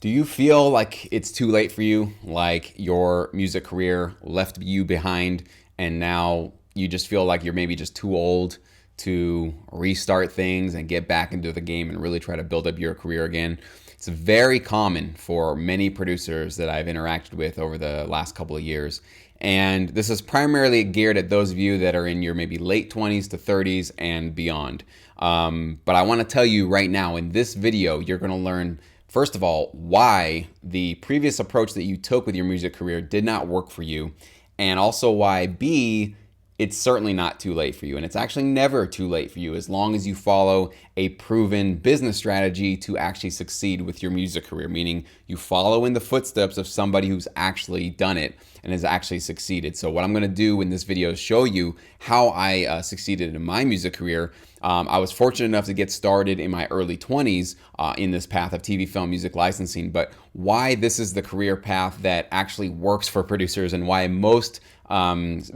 Do you feel like it's too late for you? Like your music career left you behind and now you just feel like you're maybe just too old to restart things and get back into the game and really try to build up your career again? It's very common for many producers that I've interacted with over the last couple of years. And this is primarily geared at those of you that are in your maybe late 20s to 30s and beyond. But I want to tell you right now in this video, you're going to learn, first of all, why the previous approach that you took with your music career did not work for you, and also why B, it's certainly not too late for you. And it's actually never too late for you as long as you follow a proven business strategy to actually succeed with your music career, meaning you follow in the footsteps of somebody who's actually done it and has actually succeeded. So what I'm gonna do in this video is show you how I succeeded in my music career. I was fortunate enough to get started in my early 20s in this path of TV, film, music licensing, but why this is the career path that actually works for producers and why most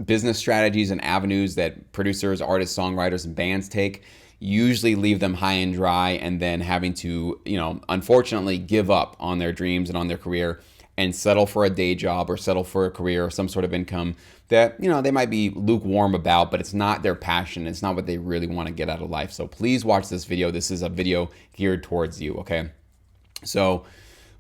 business strategies and avenues that producers, artists, songwriters, and bands take usually leave them high and dry and then having to, unfortunately give up on their dreams and on their career and settle for a day job or settle for a career or some sort of income that, they might be lukewarm about, but it's not their passion. It's not what they really want to get out of life. So please watch this video. This is a video geared towards you, okay? So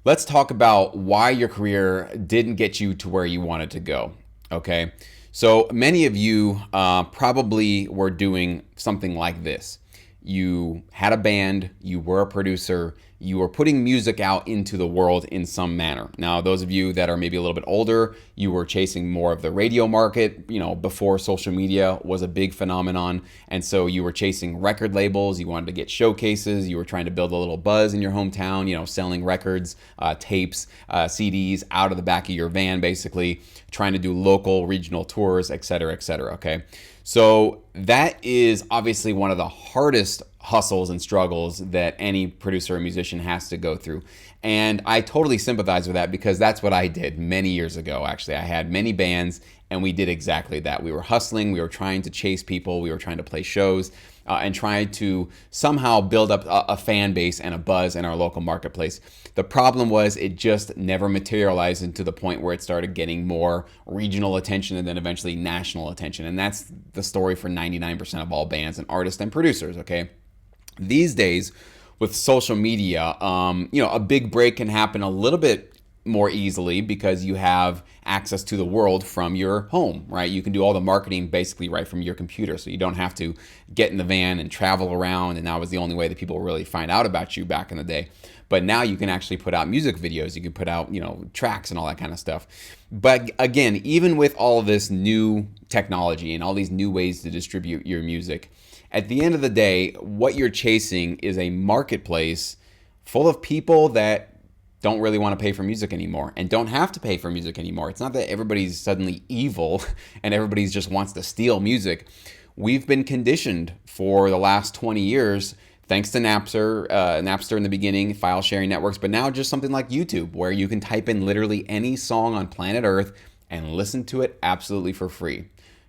let's talk about why your career didn't get you to where you wanted to go. Okay, so many of you probably were doing something like this. You had a band, you were a producer, you were putting music out into the world in some manner. Now, those of you that are maybe a little bit older, you were chasing more of the radio market, before social media was a big phenomenon. And so you were chasing record labels, you wanted to get showcases, you were trying to build a little buzz in your hometown, selling records, tapes, CDs out of the back of your van, basically, trying to do local, regional tours, et cetera, okay? So that is obviously one of the hardest hustles and struggles that any producer or musician has to go through. And I totally sympathize with that because that's what I did many years ago. Actually, I had many bands and we did exactly that. We were hustling, we were trying to chase people, we were trying to play shows and trying to somehow build up a fan base and a buzz in our local marketplace. The problem was it just never materialized into the point where it started getting more regional attention and then eventually national attention. And that's the story for 99% of all bands and artists and producers, okay? These days, with social media, a big break can happen a little bit more easily because you have access to the world from your home, right? You can do all the marketing basically right from your computer. So you don't have to get in the van and travel around. And that was the only way that people really find out about you back in the day. But now you can actually put out music videos. You can put out, tracks and all that kind of stuff. But again, even with all of this new technology and all these new ways to distribute your music, at the end of the day, what you're chasing is a marketplace full of people that don't really want to pay for music anymore and don't have to pay for music anymore. It's not that everybody's suddenly evil and everybody just wants to steal music. We've been conditioned for the last 20 years, thanks to Napster in the beginning, file sharing networks, but now just something like YouTube where you can type in literally any song on planet Earth and listen to it absolutely for free.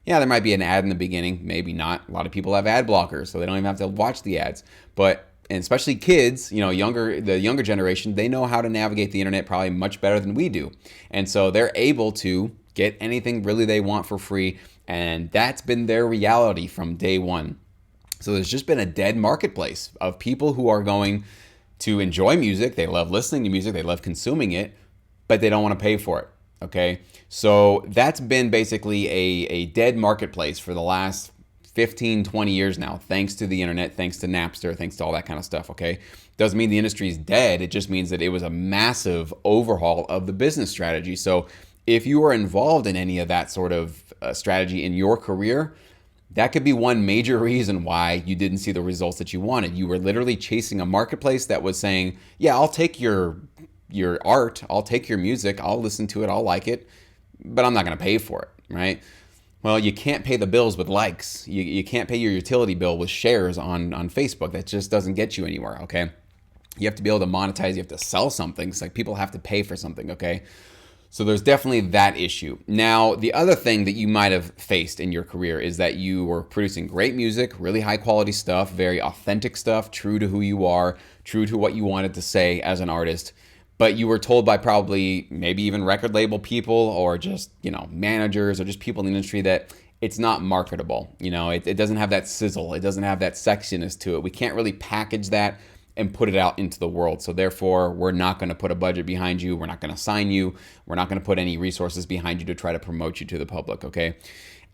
Yeah, there might be an ad in the beginning, maybe not. A lot of people have ad blockers, so they don't even have to watch the ads. And especially kids, the younger generation, they know how to navigate the internet probably much better than we do. And so they're able to get anything really they want for free. And that's been their reality from day one. So there's just been a dead marketplace of people who are going to enjoy music. They love listening to music. They love consuming it, but they don't want to pay for it. Okay. So that's been basically a dead marketplace for the last 15, 20 years now, thanks to the internet, thanks to Napster, thanks to all that kind of stuff, okay? Doesn't mean the industry is dead. It just means that it was a massive overhaul of the business strategy. So if you were involved in any of that sort of strategy in your career, that could be one major reason why you didn't see the results that you wanted. You were literally chasing a marketplace that was saying, yeah, I'll take your art, I'll take your music, I'll listen to it, I'll like it, but I'm not gonna pay for it, right? Well, you can't pay the bills with likes. You can't pay your utility bill with shares on Facebook. That just doesn't get you anywhere, okay? You have to be able to monetize. You have to sell something. It's like people have to pay for something, okay? So there's definitely that issue. Now, the other thing that you might have faced in your career is that you were producing great music, really high quality stuff, very authentic stuff, true to who you are, true to what you wanted to say as an artist. but you were told by probably maybe even record label people or just, managers or just people in the industry that it's not marketable. It doesn't have that sizzle. It doesn't have that sexiness to it. We can't really package that and put it out into the world. So therefore, we're not going to put a budget behind you. We're not going to sign you. We're not going to put any resources behind you to try to promote you to the public, okay?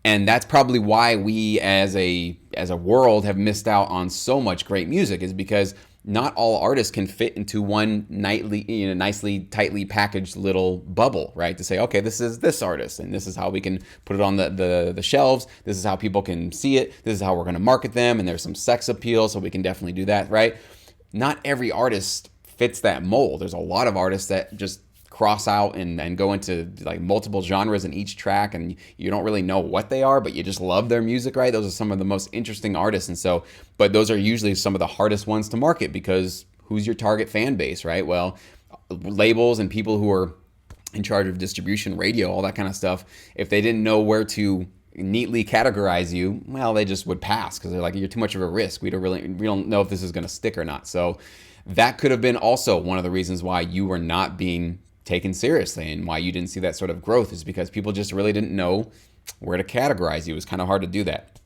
And that's probably why we as a world have missed out on so much great music, is because not all artists can fit into one nicely, tightly packaged little bubble, right? To say, okay, this is this artist, and this is how we can put it on the shelves. This is how people can see it. This is how we're going to market them. And there's some sex appeal, so we can definitely do that, right? Not every artist fits that mold. There's a lot of artists that just cross out and go into like multiple genres in each track, and you don't really know what they are, but you just love their music, right? Those are some of the most interesting artists. And so, but those are usually some of the hardest ones to market, because who's your target fan base, right? Well, labels and people who are in charge of distribution, radio, all that kind of stuff, if they didn't know where to neatly categorize you, well, they just would pass, because they're like, you're too much of a risk. We don't know if this is going to stick or not. So that could have been also one of the reasons why you were not being taken seriously and why you didn't see that sort of growth, is because people just really didn't know where to categorize you. It was kind of hard to do that.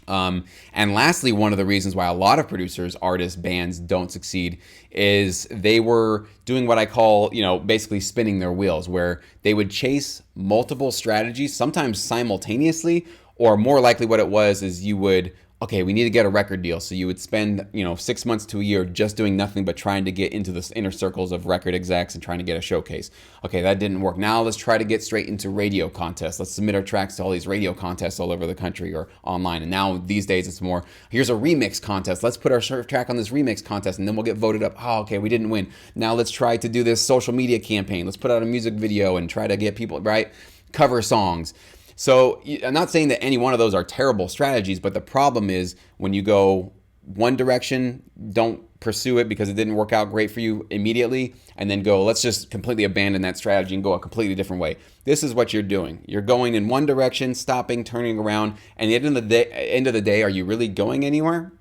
And lastly, one of the reasons why a lot of producers, artists, bands don't succeed is they were doing what I call, basically spinning their wheels, where they would chase multiple strategies, sometimes simultaneously, or more likely what it was is you would, okay, we need to get a record deal. So you would spend, 6 months to a year just doing nothing but trying to get into the inner circles of record execs and trying to get a showcase. Okay, that didn't work. Now let's try to get straight into radio contests. Let's submit our tracks to all these radio contests all over the country or online. And now these days it's more, here's a remix contest. Let's put our track on this remix contest and then we'll get voted up. Oh, okay, we didn't win. Now let's try to do this social media campaign. Let's put out a music video and try to get people, right? Cover songs. So I'm not saying that any one of those are terrible strategies, but the problem is when you go one direction, don't pursue it because it didn't work out great for you immediately, and then go, let's just completely abandon that strategy and go a completely different way. This is what you're doing. You're going in one direction, stopping, turning around, and at the end of the day, are you really going anywhere?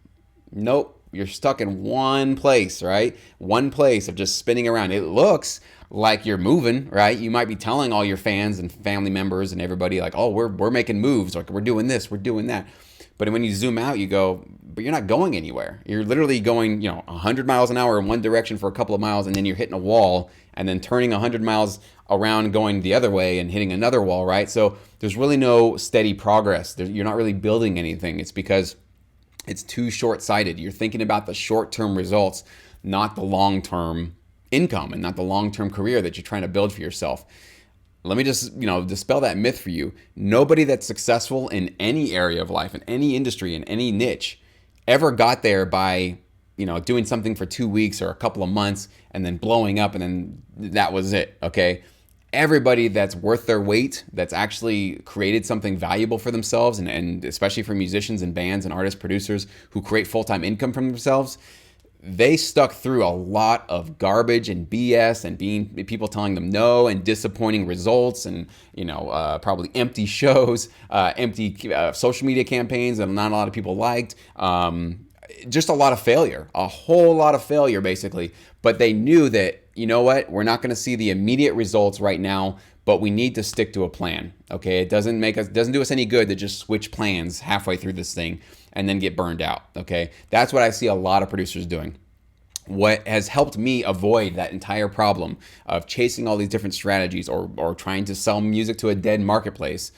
Nope. You're stuck in one place, right? One place of just spinning around. It looks like you're moving, right? You might be telling all your fans and family members and everybody like, oh, we're making moves, like we're doing this, we're doing that. But when you zoom out, you go, but you're not going anywhere. You're literally going, 100 miles an hour in one direction for a couple of miles, and then you're hitting a wall, and then turning 100 miles around going the other way and hitting another wall, right? So there's really no steady progress. You're not really building anything. It's because it's too short-sighted. You're thinking about the short-term results, not the long-term income and not the long-term career that you're trying to build for yourself. Let me just, dispel that myth for you. Nobody that's successful in any area of life, in any industry, in any niche, ever got there by, doing something for 2 weeks or a couple of months and then blowing up and then that was it, okay? Everybody that's worth their weight, that's actually created something valuable for themselves, and especially for musicians and bands and artists, producers who create full-time income from themselves, they stuck through a lot of garbage and BS and people telling them no and disappointing results and, probably empty shows, empty social media campaigns that not a lot of people liked. Just a lot of failure, a whole lot of failure basically. But they knew that, we're not going to see the immediate results right now, but we need to stick to a plan. Okay, it doesn't do us any good to just switch plans halfway through this thing and then get burned out. Okay, that's what I see a lot of producers doing. What has helped me avoid that entire problem of chasing all these different strategies or trying to sell music to a dead marketplace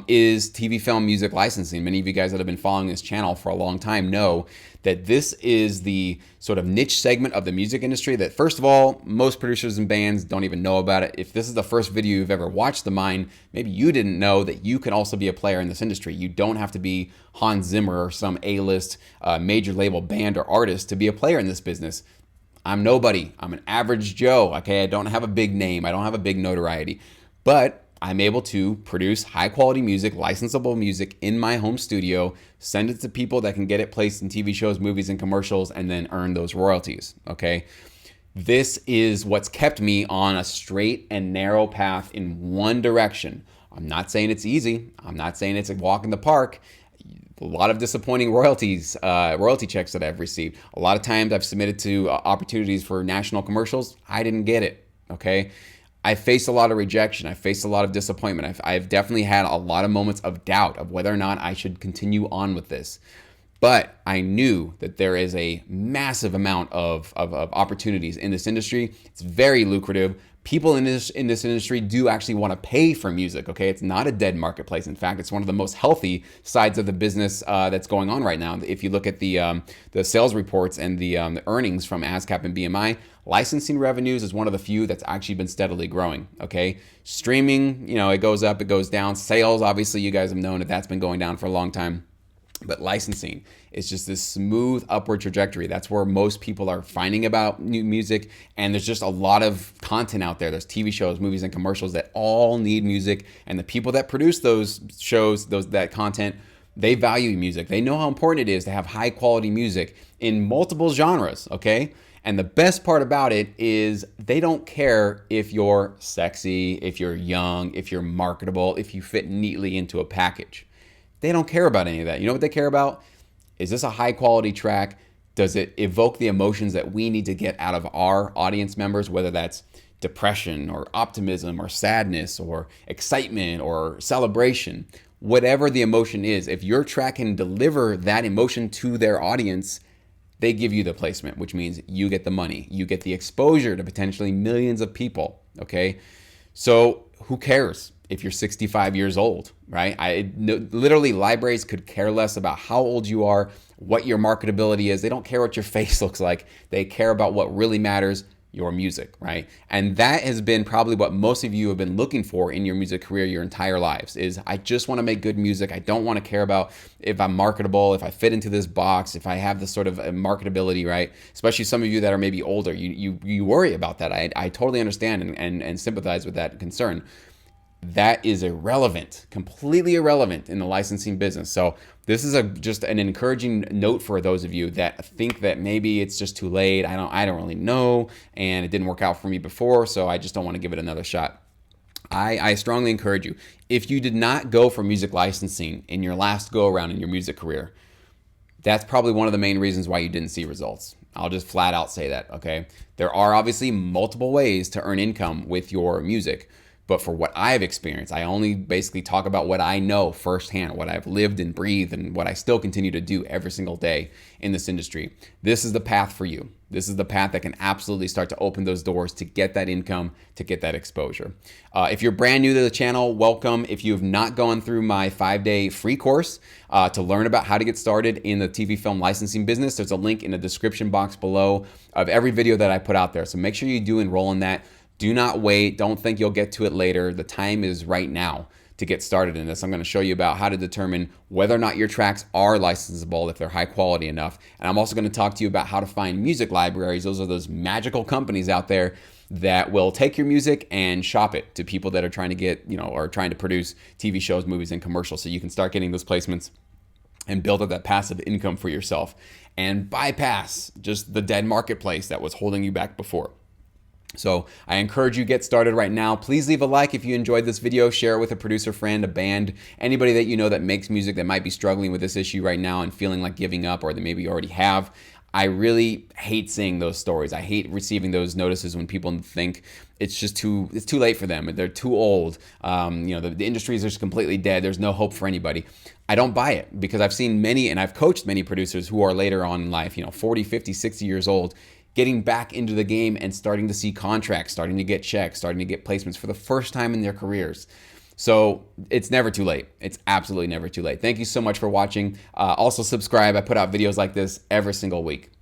is TV film music licensing. Many of you guys that have been following this channel for a long time know that this is the sort of niche segment of the music industry that, first of all, most producers and bands don't even know about it. If this is the first video you've ever watched of mine, maybe you didn't know that you can also be a player in this industry. You don't have to be Hans Zimmer or some A-list major label band or artist to be a player in this business. I'm nobody. I'm an average Joe, okay? I don't have a big name. I don't have a big notoriety. But I'm able to produce high-quality music, licensable music in my home studio, send it to people that can get it placed in TV shows, movies, and commercials, and then earn those royalties, okay? This is what's kept me on a straight and narrow path in one direction. I'm not saying it's easy. I'm not saying it's a walk in the park. A lot of disappointing royalty checks that I've received. A lot of times I've submitted to opportunities for national commercials. I didn't get it. Okay. I faced a lot of rejection. I faced a lot of disappointment. I've definitely had a lot of moments of doubt of whether or not I should continue on with this. But I knew that there is a massive amount of opportunities in this industry. It's very lucrative. People in this industry do actually want to pay for music. Okay, it's not a dead marketplace. In fact, it's one of the most healthy sides of the business that's going on right now. If you look at the sales reports and the earnings from ASCAP and BMI, licensing revenues is one of the few that's actually been steadily growing. Okay, streaming, it goes up, it goes down. Sales, obviously, you guys have known that that's been going down for a long time. But licensing is just this smooth upward trajectory. That's where most people are finding about new music. And there's just a lot of content out there. There's TV shows, movies, and commercials that all need music. And the people that produce those shows, that content, they value music. They know how important it is to have high quality music in multiple genres, okay? And the best part about it is they don't care if you're sexy, if you're young, if you're marketable, if you fit neatly into a package. They don't care about any of that. You know what they care about? Is this a high quality track? Does it evoke the emotions that we need to get out of our audience members, whether that's depression or optimism or sadness or excitement or celebration? Whatever the emotion is, if your track can deliver that emotion to their audience, they give you the placement, which means you get the money. You get the exposure to potentially millions of people, okay? So who cares if you're 65 years old, right? Literally, libraries could care less about how old you are, what your marketability is. They don't care what your face looks like. They care about what really matters, your music, right? And that has been probably what most of you have been looking for in your music career your entire lives is I just want to make good music. I don't want to care about if I'm marketable, if I fit into this box, if I have this sort of marketability, right? Especially some of you that are maybe older, you worry about that. I totally understand and sympathize with that concern. That is irrelevant, completely irrelevant in the licensing business. So this is just an encouraging note for those of you that think that maybe it's just too late. I don't really know, and it didn't work out for me before, so I just don't want to give it another shot. I strongly encourage you, if you did not go for music licensing in your last go around in your music career, that's probably one of the main reasons why you didn't see results. I'll just flat out say that, okay? There are obviously multiple ways to earn income with your music. But for what I've experienced, I only basically talk about what I know firsthand, what I've lived and breathed, and what I still continue to do every single day in this industry. This is the path for you. This is the path that can absolutely start to open those doors to get that income, to get that exposure. If you're brand new to the channel, welcome. If you have not gone through my 5-day free course to learn about how to get started in the TV film licensing business, there's a link in the description box below of every video that I put out there. So make sure you do enroll in that. Do not wait. Don't think you'll get to it later. The time is right now to get started in this. I'm going to show you about how to determine whether or not your tracks are licensable, if they're high quality enough. And I'm also going to talk to you about how to find music libraries. Those are those magical companies out there that will take your music and shop it to people that are trying to get, or trying to produce TV shows, movies, and commercials. So you can start getting those placements and build up that passive income for yourself and bypass just the dead marketplace that was holding you back before. So I encourage you to get started right now. Please leave a like if you enjoyed this video. Share it with a producer friend, a band, anybody that you know that makes music that might be struggling with this issue right now and feeling like giving up, or that maybe you already have. I really hate seeing those stories. I hate receiving those notices when people think it's too late for them. They're too old. The industry is just completely dead. There's no hope for anybody. I don't buy it, because I've seen many, and I've coached many producers who are later on in life, 40, 50, 60 years old, getting back into the game and starting to see contracts, starting to get checks, starting to get placements for the first time in their careers. So it's never too late. It's absolutely never too late. Thank you so much for watching. Also subscribe. I put out videos like this every single week.